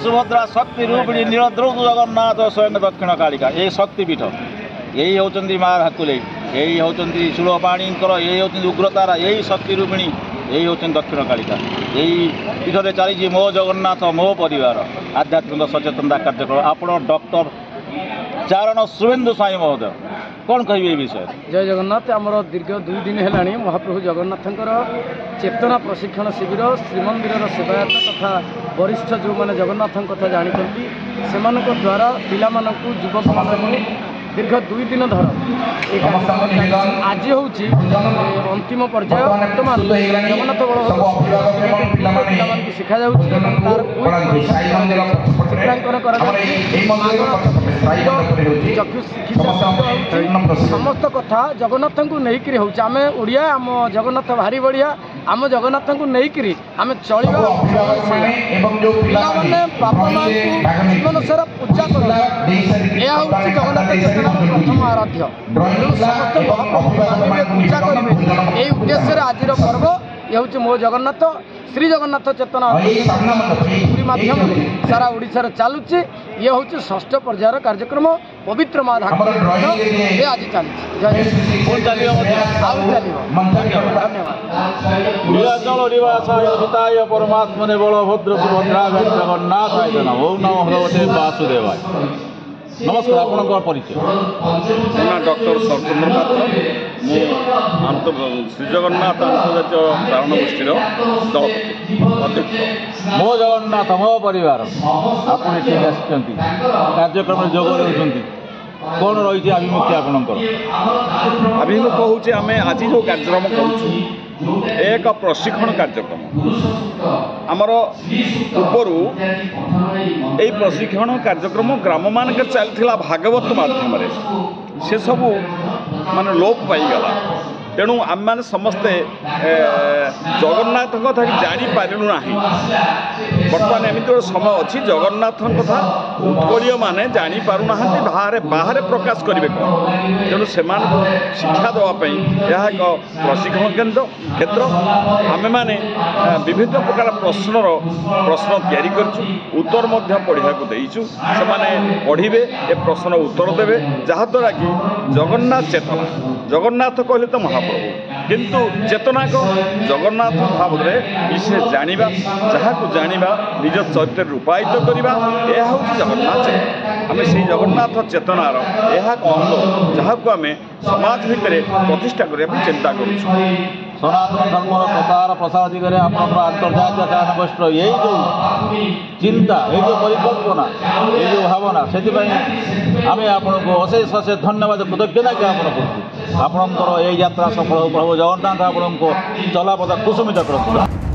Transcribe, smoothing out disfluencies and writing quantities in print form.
सुभद्रा शक्ति रूपिणी नीलद्रौत जगन्नाथ स्वयं दक्षिण कालिका ये शक्तिपीठ यही होती माँ भाकुले यही होती शूलपाणी यही होती उग्रतारा यही शक्ति रूपिणी यही होती दक्षिण कालिका यही पीठ में चली मो जगन्नाथ मो परिवार आध्यात्मिक सचेतनता कार्यक्रम आपण डॉक्टर चारण शुभेन्दु साई महोदय कौन कहे विषय जय जगन्नाथ आमर दीर्घ 2 दिन है महाप्रभु जगन्नाथंकर चेतना प्रशिक्षण शिविर श्रीमंदिर सेवायत तथा वरिष्ठ जो मैंने जगन्नाथ कथा जानते से द्वारा पिला युवक मान दीर्घ 2 दिन धर आज हूँ अंतिम पर्याय बर्तमान जगन्नाथ बलभद्र शिखा चित्रांकन समस्त कथा जगन्नाथ को लेकिन हूँ आम ओडिया आम जगन्नाथ भारी बढ़िया आम जगन्नाथ को लेकिन आम चलने बापा माँ जीवन सारा पूजा कर जगन्नाथ प्रथम आराध्य समस्त महाप्रभु पूजा करेंगे यही उद्देश्य आज पर्व ये हूँ मो जगन्नाथ श्री जगन्नाथ चेतना पूरी माध्यम सारा ओडिशा चलुची ये हूँ 6ठ पर्यायर कार्यक्रम पवित्र माँ धाकुर ये आज चली धन्यवाद परमात्मने बलभद्र सुभद्रा जगन्नाथ ओम नमो भगवते वासुदेवाय। नमस्कार आपन परिचय ना डॉक्टर सरचंद्र पात्र श्री जगन्नाथ अंतर्जातीय चारण गोष्ठीर दलपति अध्यक्ष मो जगन्नाथ मो परिवार आपन ठीक आसुच्चंती कार्यक्रम जोग देउछंती कौन रही आभिमुख्य आपणकर अभिमुख हूँ आम आज जो कार्यक्रम करूँ एक प्रशिक्षण कार्यक्रम आमर पूर्वर यही प्रशिक्षण कार्यक्रम ग्राम मानक चलता भागवत माध्यम से सबू मान लोप पाईगला तेणु आम मैंने समस्ते जगन्नाथ कथा जापारू ना बर्तमान एमती गोटे समय अच्छी जगन्नाथ कथा उत्कलीय मैंने जापारू ना बाहर बाहर प्रकाश करेंगे कौन तेणु से शिक्षा देवाई यह एक प्रशिक्षण क्षेत्र आम मैंने विभिन्न प्रकार प्रश्न तैयारी करूँ उत्तर पढ़ा देचु से पढ़े ए प्रश्न उत्तर देवे जहाद्वारा कि जगन्नाथ चेतना जगन्नाथ कहले तो महाप्रभु किंतु चेतना को जगन्नाथ भाव में विशेष जाना जहाँ को जाना निज चरित्र रूपायित करवा यह हूँ जगन्नाथ चेतना आम से जगन्नाथ चेतनार यह अंग जहाँ को आम समाज भितर प्रतिष्ठा करने चिंता करूँ सनातन धर्म प्रचार प्रसार दिगरे आप अंतर्जातीय चारण गोष्ठी यही जो चिंता ये जो परिकल्पना ये जो भावना से आम आपको अशेष अशेष धन्यवाद कृतज्ञता ज्ञापन करूँ आपणकर यही यात्रा सफल प्रभु जगन्नाथ आपको चलापथा कुसुमित कर।